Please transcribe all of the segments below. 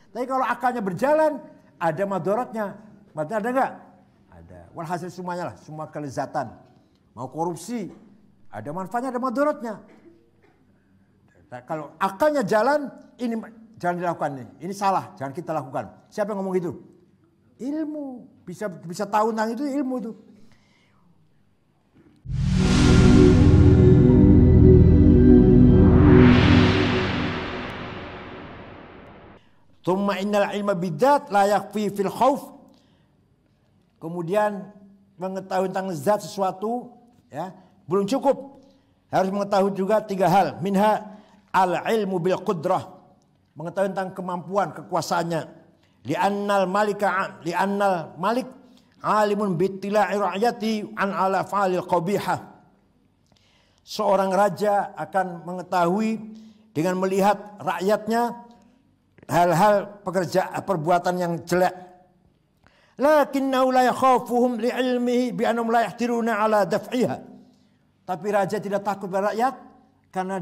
Tapi kalau akalnya berjalan, ada madorotnya. Madorotnya ada enggak? Ada. Walhasil semuanya lah, semua kelezatan. Mau korupsi, ada manfaatnya, ada madorotnya. Nah, kalau akalnya jalan, ini jangan dilakukan nih. Ini salah, jangan kita lakukan. Siapa yang ngomong gitu? Ilmu. Bisa tahu tentang itu ilmu itu. Tsumma innal ilma bidzat la yakfi fil khauf. Kemudian mengetahui tentang zat sesuatu ya, belum cukup. Harus mengetahui juga 3 hal. Minha al ilmu bil qudrah. Mengetahui tentang kemampuan, kekuasaannya. Li'annal malik alimun bittila'i ra'yati an ala fa'alil qabihah. Seorang raja akan mengetahui dengan melihat rakyatnya hal-hal perbuatan yang jelek. Lakinnahu la yakhafuhum li'ilmihi bi annahum la yahtiruna ala daf'iha. Tapi raja tidak takut pada rakyat karena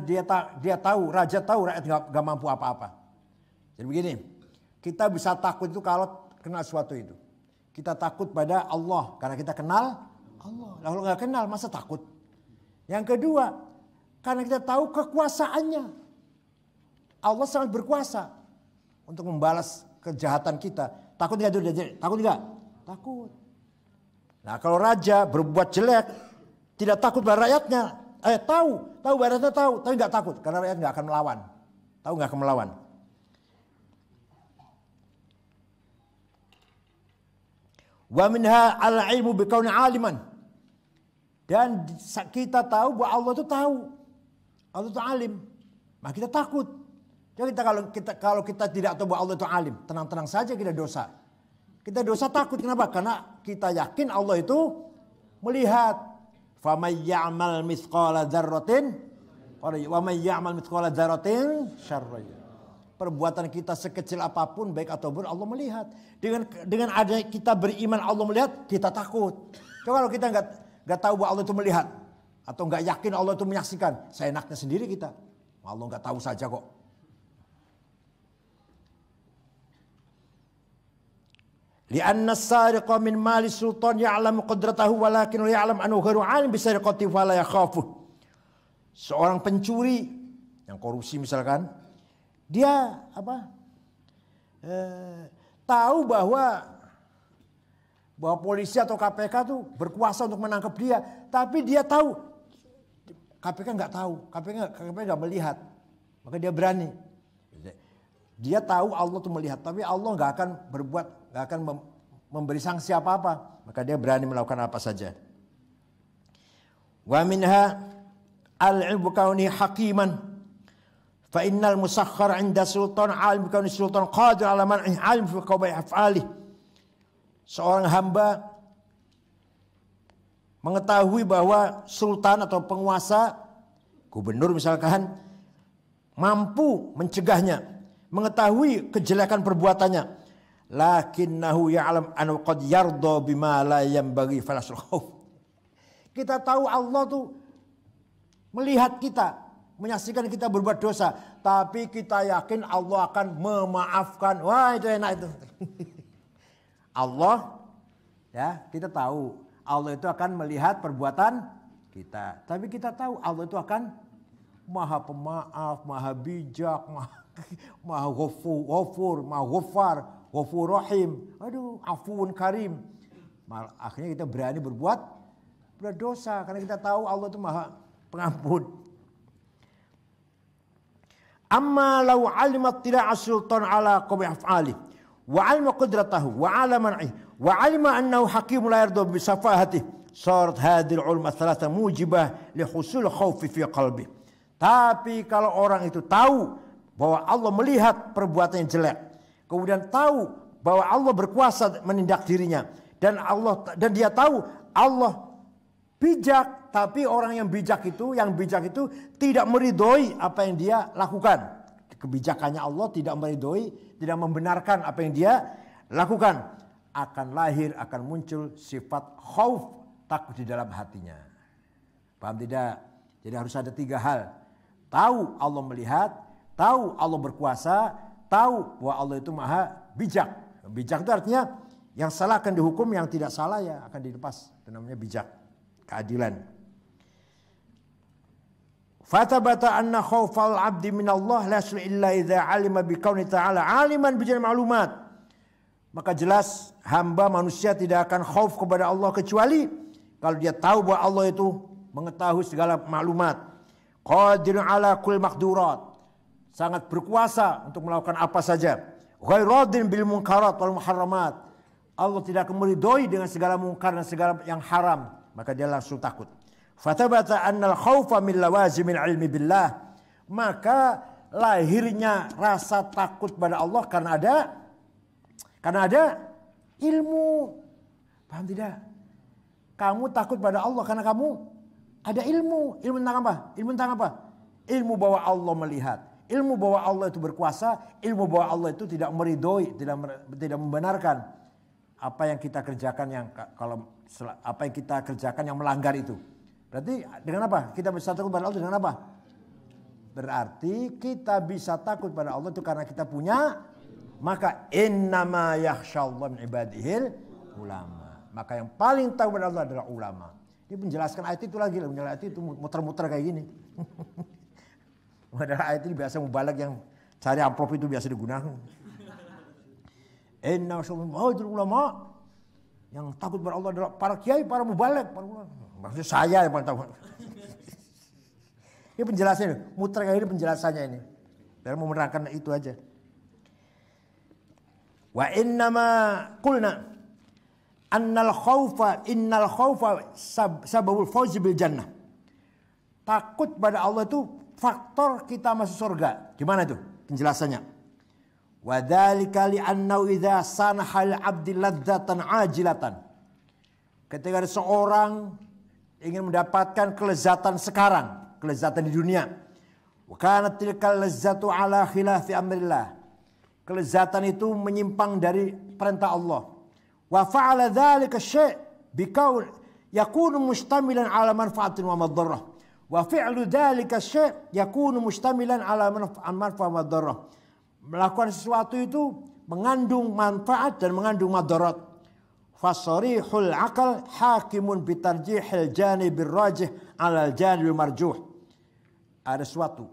dia tahu, raja tahu rakyat enggak mampu apa-apa. Jadi begini, kita bisa takut itu kalau kenal sesuatu itu. Kita takut pada Allah karena kita kenal Allah. Kalau enggak kenal masa takut? Yang kedua, karena kita tahu kekuasaannya. Allah sangat berkuasa untuk membalas kejahatan kita. Takut nggak itu? Takut nggak? Takut. Nah kalau raja berbuat jelek, tidak takut pada rakyatnya. Tahu rakyatnya tahu, tapi nggak takut karena rakyat nggak akan melawan. Tahu nggak akan melawan. Wa minha al-ilmu bikauni aliman. Dan kita tahu bahwa Allah itu tahu. Allah itu alim. Maka kita takut. Jadi kalau kita tidak tahu bahwa Allah itu alim, tenang-tenang saja kita dosa. Kita dosa takut, kenapa? Karena kita yakin Allah itu melihat. Faman ya'mal mithqala dzarratin wa man ya'mal mithqala dzarratin syarran. Perbuatan kita sekecil apapun baik atau buruk Allah melihat. Dengan ada kita beriman Allah melihat, kita takut. Coba kalau kita enggak tahu bahwa Allah itu melihat atau enggak yakin Allah itu menyaksikan, seenaknya sendiri kita. Allah enggak tahu saja kok. Lianna as-sariqa min mali sultan ya'lamu qudratahu walakin la ya'lam annahu ghairu 'alim bi sariqati fa la yakhafu. Seorang pencuri yang korupsi misalkan, dia tahu bahwa polisi atau KPK tuh berkuasa untuk menangkap dia, tapi dia tahu KPK nggak tahu, KPK nggak melihat, maka dia berani. Dia tahu Allah tuh melihat, tapi Allah nggak akan memberi sanksi apa-apa, maka dia berani melakukan apa saja. Wa minha al-ilmu kauni hakiman, fa innal musakhkhar 'inda sultan 'alim kauni sultan qadir 'ala man'i 'alim fi qabaih af'alih. Seorang hamba mengetahui bahwa sultan atau penguasa, gubernur misalkan, mampu mencegahnya, mengetahui kejelekan perbuatannya. Lakinnahu ya'lam annahu qad yarda bima la yanbaghi falasul khauf. Kita tahu Allah tuh melihat kita, menyaksikan kita berbuat dosa, tapi kita yakin Allah akan memaafkan. Wah, itu enak itu. Allah ya, kita tahu Allah itu akan melihat perbuatan kita, tapi kita tahu Allah itu akan Maha Pemaaf, Maha Bijak, Maha Ghafur, Maha Ghaffar, Ghafur Rahim, Afuun Karim. Akhirnya kita berani berbuat dosa karena kita tahu Allah itu Maha Pengampun. Amma law alimat tila'a sultan ala qabih af'ali wa alima qudratahu wa ala man'i wa alima annahu hakim la yarda bi safahatihi sarat hadhihi al-ulma thalatha mujibah li husul khaufi fi qalbi. Tapi kalau orang itu tahu bahwa Allah melihat perbuatan yang jelek, kemudian tahu bahwa Allah berkuasa menindak dirinya, dan dia tahu Allah bijak, tapi orang yang bijak itu tidak meridhoi apa yang dia lakukan. Kebijakannya Allah tidak meridhoi, tidak membenarkan apa yang dia lakukan. Akan muncul sifat khauf, takut di dalam hatinya. Paham tidak? Jadi harus ada 3 hal. Tahu Allah melihat, tahu Allah berkuasa, tahu bahwa Allah itu maha bijak. Bijak itu artinya yang salah akan dihukum, yang tidak salah ya akan dilepas. Itu namanya bijak, keadilan. Fatabata anna khaufal abdi minallah la yaslu illa idza alima bi kauni ta'ala aliman bi jami'il ma'lumat. Maka jelas hamba manusia tidak akan khauf kepada Allah kecuali kalau dia tahu bahwa Allah itu mengetahui segala maklumat. Qadirun ala kulli maqdurat, sangat berkuasa untuk melakukan apa saja. Ghairadin bil munkarat wal muharramat, Allah tidak akan meridhoi dengan segala mungkar dan segala yang haram, maka dia langsung takut. Fatabata annal khaufa min lawazimil ilmi billah, maka lahirnya rasa takut pada Allah karena ada ilmu. Paham tidak? Kamu takut pada Allah karena kamu ada ilmu. Ilmu tentang apa? Ilmu tentang apa? Ilmu bahwa Allah melihat. Ilmu bahwa Allah itu berkuasa. Ilmu bahwa Allah itu tidak meridhoi, tidak membenarkan apa yang kita kerjakan apa yang kita kerjakan yang melanggar itu. Berarti dengan apa? Kita bisa takut pada Allah dengan apa? Berarti kita bisa takut pada Allah itu karena kita punya, maka innama yakhsyallaha min ibadihil ulama. Maka yang paling tahu pada Allah adalah ulama. Dia menjelaskan ayat itu lagi, menjelaskan ayat itu muter-muter kayak gini. Padahal ayat ini biasa mubalak, yang cari amplop itu biasa digunakan. Inna syaitanul ulama, yang takut pada Allah adalah para kiai, para mubalak, para ulama. Maksudnya saya yang paling tahu. Ini penjelasannya, muter kayak gini penjelasannya ini. Biar mau menerangkan itu aja. Wa innama qulna innal khaufa sababul fawzi bil jannah. Takut pada Allah itu faktor kita masuk surga. Gimana itu penjelasannya? Wa dzalika li annahu idza sanahal abdi ladzatan ajilatan. Ketika ada seorang ingin mendapatkan kelezatan sekarang, kelezatan di dunia. Wa kanat tilkal lazzatu ala khilafi amrillah. Kelezatan itu menyimpang dari perintah Allah. Wa fa'ala dzalika syai' bikaul yakunu mustamilan ala manfaatin wa madarrah. Wa fi'lu dzalika syai' yakunu mustamilan ala manfaatin wa madarrah. Melakukan sesuatu itu mengandung manfaat dan mengandung madarat. Fasarihul aqal hakimun bitarjihil janibir rajih ala janibil marjuh. Ada sesuatu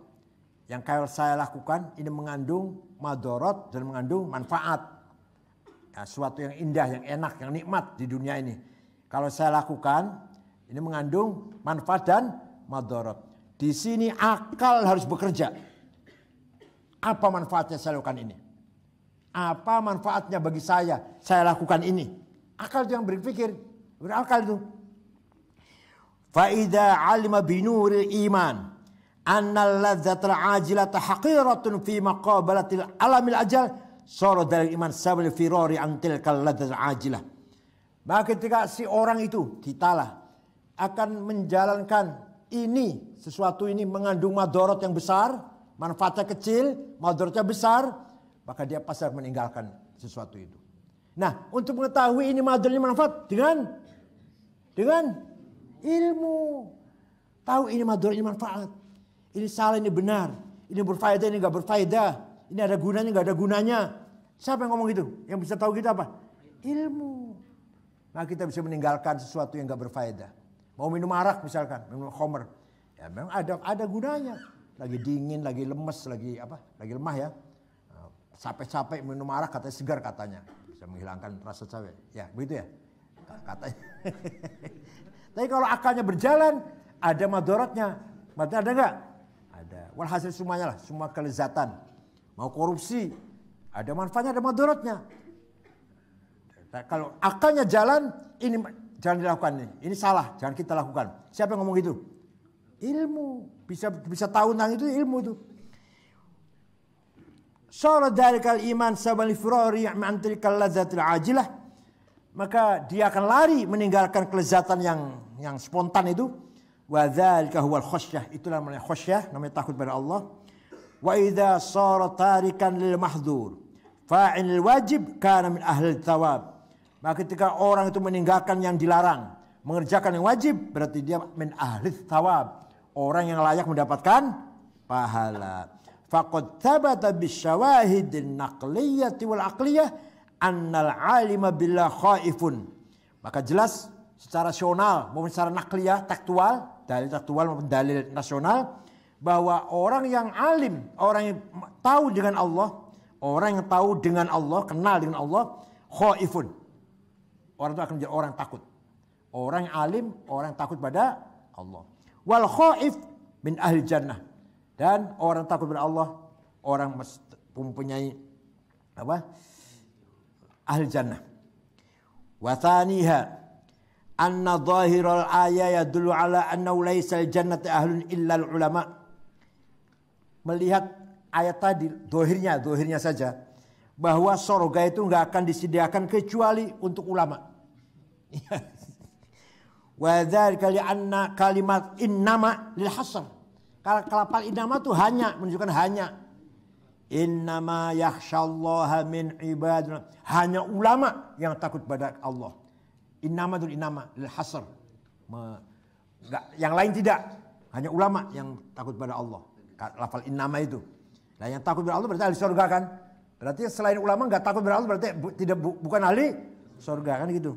yang kalau saya lakukan ini mengandung madarat dan mengandung manfaat. Ya, sesuatu yang indah, yang enak, yang nikmat di dunia ini. Kalau saya lakukan, ini mengandung manfaat dan madarat. Di sini akal harus bekerja. Apa manfaatnya saya lakukan ini? Apa manfaatnya bagi saya lakukan ini? Akal yang berpikir, berakal itu. Fa'idha alima binuril iman annal ladzatal ajilata haqiratun fi maqabalatil alamil ajal. Soro dari iman sabal firari antil kalladzatul ajilah. Maka ketika si orang itu, kitalah, akan menjalankan ini, sesuatu ini mengandung madarat yang besar, manfaatnya kecil, madaratnya besar, maka dia pasti harus meninggalkan sesuatu itu. Nah, untuk mengetahui ini madarat, ini manfaat dengan ilmu. Tahu ini madarat, ini manfaat. Ini salah, ini benar. Ini berfaedah, ini enggak berfaedah. Ini ada gunanya, enggak ada gunanya. Siapa yang ngomong gitu? Yang bisa tahu kita apa? Ilmu. Nah, kita bisa meninggalkan sesuatu yang enggak berfaedah. Mau minum arak misalkan, minum khamr. Ya memang ada gunanya. Lagi dingin, lagi lemes, lagi lemah ya. Capek-capek minum arak katanya segar katanya. Bisa menghilangkan rasa capek. Ya, begitu ya? Katanya. Tapi kalau akalnya berjalan, ada madaratnya. Madarat ada enggak? Ada. Walhasil semuanya lah, semua kelezatan. Mau korupsi, ada manfaatnya, ada madaratnya. Kalau akalnya jalan, ini jangan dilakukan ini. Ini salah, jangan kita lakukan. Siapa yang ngomong gitu? Ilmu. Bisa tahu tentang itu ilmu itu. Sara dalikal iman sabal firari an tilkal ladzatil ajilah. Maka dia akan lari meninggalkan kelezatan yang spontan itu. Wa dzalika huwal khasyah. Itulah namanya khasyah, namanya takut pada Allah. Wa idza sara tarikan lil mahdhur fa'il wajib kana min ahli thawab. Maka ketika orang itu meninggalkan yang dilarang, mengerjakan yang wajib, berarti dia min ahli thawab, orang yang layak mendapatkan pahala. faqad thabata bisyawahidin naqliyyati wal aqliyah annal alima billah khaifun. Maka jelas secara rasional maupun secara nakliyah tekstual, dalil tekstual maupun dalil nasional, bahwa orang yang alim, orang yang tahu dengan Allah, orang yang tahu dengan Allah, kenal dengan Allah, khaifun. Orang itu akan menjadi orang takut. Orang yang alim, orang yang takut pada Allah. Wal khaif min ahli jannah. Dan orang takut pada Allah, orang mempunyai apa? Ahli jannah. Wa thaniha anna dhahiral ayat yadullu ala annahu laisa al-jannati ahlun illa al-ulama. Melihat ayat tadi, dohirnya saja, bahwa surga itu enggak akan disediakan kecuali untuk ulama. Wa dzalika li anna kalimat innama lil hasr. Kalau innama itu hanya, menunjukkan hanya. Innama yakhsyallaha min ibadina. Hanya ulama yang takut pada Allah. Innama itu innama lil hasr. Yang lain tidak. Hanya ulama yang takut pada Allah. Lafal innama itu. Nah, yang takut pada Allah berarti ahli surga kan? Berarti selain ulama enggak takut pada Allah berarti bukan ahli surga kan gitu.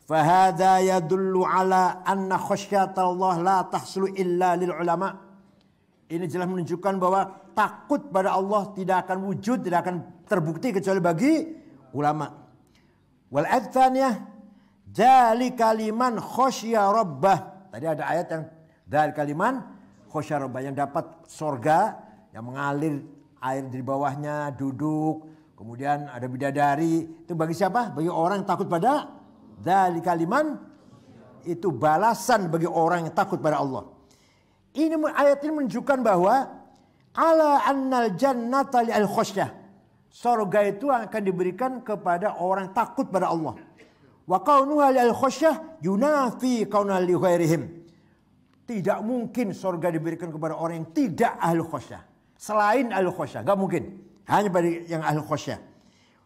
Fahada yadullu ala anna khasyatallah la tahsulu illa lil ulama. Ini jelas menunjukkan bahwa takut pada Allah tidak akan wujud, tidak akan terbukti kecuali bagi ulama. Wal ayat tsaniyah dzalika liman khasya rabbah. Tadi ada ayat yang dzalika liman khasya rabbah, yang dapat surga yang mengalir air di bawahnya, duduk, kemudian ada bidadari. Itu bagi siapa? Bagi orang yang takut pada dzalika liman, itu balasan bagi orang yang takut pada Allah. Ini ayat ini menunjukkan bahwa ala annal jannata li al khasyah. Surga itu akan diberikan kepada orang takut pada Allah. Wa kaunuha li al khasyah yunafi kauna li ghairihim. Tidak mungkin surga diberikan kepada orang yang tidak ahli khasyah. Selain ahli khasyah, enggak mungkin. Hanya bagi yang ahli khasyah.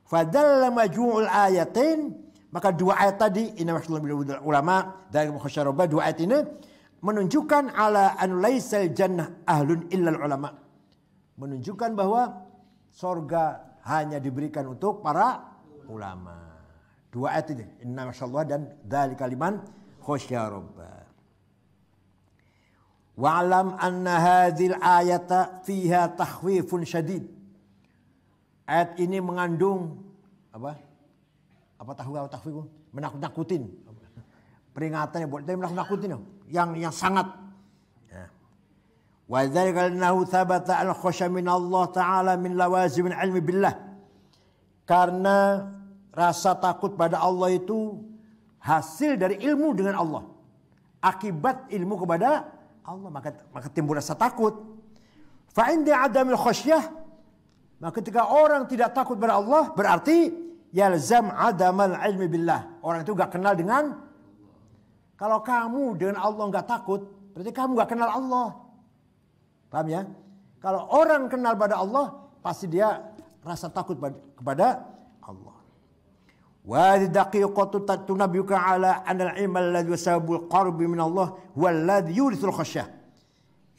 Fadalla majmu'ul ayatain, maka dua ayat tadi, inna masyaallah ulama dari khasyah rabbah, dua ayat ini menunjukkan ala an laisal jannah ahlun illal ulama. Menunjukkan bahwa surga hanya diberikan untuk para ulama. Dua ayat ini, inna masyaallah dan dzalika liman khasyya rabbah. Wa'lam anna hadhil ayata fiha takhwifun syadid. Ayat ini mengandung apa? Apa takhwif? Menakut-nakutin. Peringatan yang buat menakut-nakutin yang sangat. Wa dzalika annahu thabata al-khasya min Allah taala min lawazim ilmi billah. Karena rasa takut pada Allah itu hasil dari ilmu dengan Allah. Akibat ilmu kepada Allah, maka timbul rasa takut. Fa inda adamil khasyah, maka ketika orang tidak takut pada Allah berarti yalzam adamal ilmi billah. Orang itu enggak kenal dengan, kalau kamu dengan Allah enggak takut, berarti kamu enggak kenal Allah. Paham ya? Kalau orang kenal pada Allah, pasti dia rasa takut kepada Allah. Wa daqiqatu tunabiyuka ala anal ilma alladhi wasabul qarbi min Allah huwa alladhi yurithul khasyah.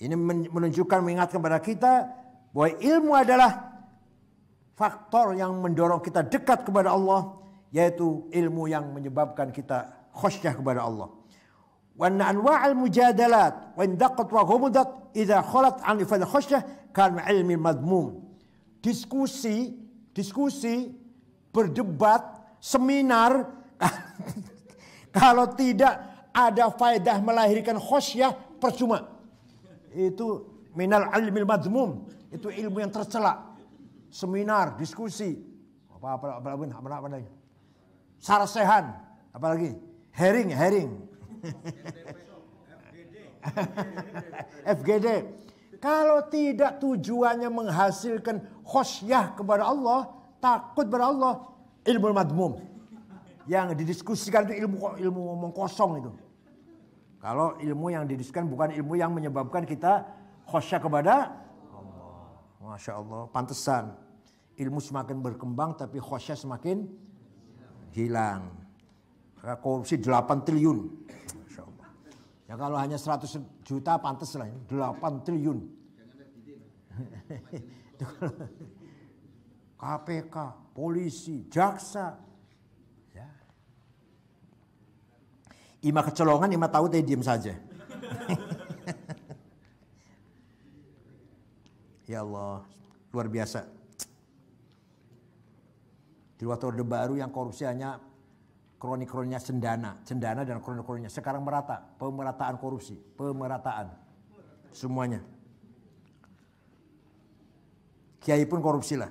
Ini menunjukkan, mengingatkan kepada kita bahwa ilmu adalah faktor yang mendorong kita dekat kepada Allah, yaitu ilmu yang menyebabkan kita khasyah kepada Allah. Wa anwa'al mujadalat wa indaqat wa ghumudat idza khalat an ifadil khasyah kan ilmi madmum. Diskusi, berdebat, seminar kalau tidak ada faedah melahirkan khasyah percuma. Itu minal ilmil madmum, itu ilmu yang tercela. Seminar, diskusi, apa lagi? Sarasehan, apalagi? Herring. FGD. Kalau tidak tujuannya menghasilkan khasyah kepada Allah, takut kepada Allah, ilmu madmum. Yang didiskusikan itu ilmu ngomong kosong itu. Kalau ilmu yang didiskusikan bukan ilmu yang menyebabkan kita khasyah kepada Allah. Masya Allah, pantesan ilmu semakin berkembang tapi khasyah semakin hilang. Korupsi 8 triliun. Masya Allah. Ya kalau hanya 100 juta pantas lah, 8 triliun. KPK, polisi, jaksa. Ya. Ima kecolongan, ima tahu dia diam saja. Ya Allah, luar biasa. Di waktu Orde Baru yang korupsi hanya kroni-kroninya cendana dan kroni-kroninya. Sekarang merata, pemerataan korupsi, pemerataan. Semuanya. Kiai pun korupsi lah.